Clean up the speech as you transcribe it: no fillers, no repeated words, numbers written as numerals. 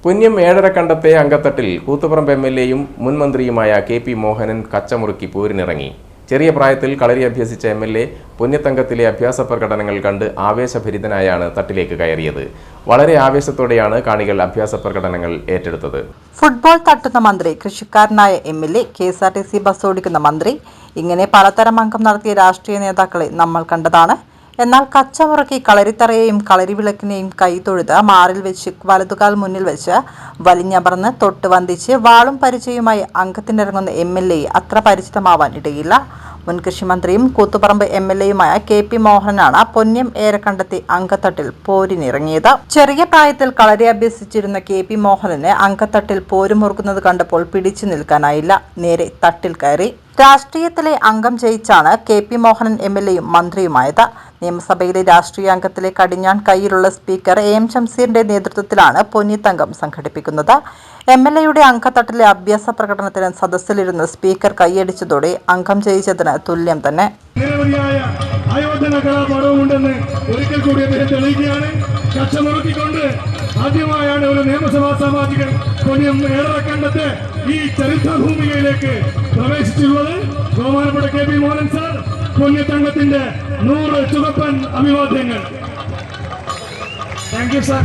പുന്യം ഏഴരക്കണ്ടത്തെ അങ്കത്തട്ടിൽ കൂത്തുപറമ്പ് എം.എൽ.എയും മുൻ മന്ത്രിയുമായ കെ.പി. മോഹനൻ കച്ചമുറുക്കി പോരിനിറങ്ങി. ചെറിയ പ്രായത്തിൽ കളരി അഭ്യസിച്ച എം.എൽ.എ പുണ്യത്തങ്കത്തിലെ അഭ്യാസ പ്രകടനങ്ങൾ കണ്ട് ആവേശഭരിതനായാണ് തട്ടിലേക്ക് കയറിയത്. വളരെ ആവേശത്തോടെയാണ് കാണികൾ അഭ്യാസ പ്രകടനങ്ങൾ ഏറ്റെടുത്തത്. ഫുട്ബോൾ തട്ടുന്ന മന്ത്രി, കൃഷിക്കാരനായ എം.എൽ.എ, KSRTC ബസ് ഓടിക്കുന്ന മന്ത്രി, ഇങ്ങനെ പലതരം അംഗം നടത്തിയ രാഷ്ട്രീയ നേതാക്കളെ നമ്മൾ കണ്ടതാണ്. എന്നാൽ കച്ചമുറക്കി കളരിത്തറയെയും കളരിവിളക്കിനെയും കൈതൊഴുത് മാറിൽ വെച്ച് വലതുകാൽ മുന്നിൽ വെച്ച് വലിഞ്ഞമർന്ന് തൊട്ട് വന്ദിച്ച് വാളും പരിചയവുമായി അംഗത്തിനിറങ്ങുന്ന എം.എൽ.എ അത്ര പരിചിതമാവാൻ ഇടയില്ല. മുൻ കൃഷിമന്ത്രിയും കൂത്തുപറമ്പ് എം.എൽ.എയുമായ കെ.പി. മോഹനാണ് പൊന്നം ഏഴരക്കണ്ടത്തെ അങ്കത്തട്ടിൽ പോരിനിറങ്ങിയത്. ചെറിയ പ്രായത്തിൽ കളരി അഭ്യസിച്ചിരുന്ന കെ.പി. മോഹനന് അങ്കത്തട്ടിൽ പോരുമുറുക്കുന്നത് കണ്ടപ്പോൾ പിടിച്ചു നിൽക്കാനായില്ല. നേരെ തട്ടിൽ കയറി. രാഷ്ട്രീയത്തിലെ അംഗം ജയിച്ചാണ് കെ.പി. മോഹനൻ എം.എൽ.എയും മന്ത്രിയുമായത്. നിയമസഭയിലെ രാഷ്ട്രീയ അംഗത്തിലെ കടിഞ്ഞാൺ കൈയിലുള്ള സ്പീക്കർ A.M. ഷംസീറിന്റെ നേതൃത്വത്തിലാണ് പൊന്നിത്തങ്കം സംഘടിപ്പിക്കുന്നത്. എം.എൽ.എയുടെ അങ്കത്തട്ടിലെ അഭ്യാസ പ്രകടനത്തിന് സദസ്സിലിരുന്ന് സ്പീക്കർ കൈയടിച്ചതോടെ അംഗം ജയിച്ചതിന് തുല്യം തന്നെ. ആദ്യമായാണ് ഒരു നിയമസഭാ സാമാജികൻ പൊന്നം ഏഴരക്കണ്ടത്തെ ഈ ചരിത്രഭൂമികയിലേക്ക് പ്രവേശിച്ചിട്ടുള്ളത്. ബഹുമാനപ്പെട്ട കെ.പി. മോഹനൻ സാർ, പൊന്യത്തങ്കത്തിന്റെ 100 ചുവപ്പൻ അഭിവാദ്യങ്ങൾ. Thank you sir.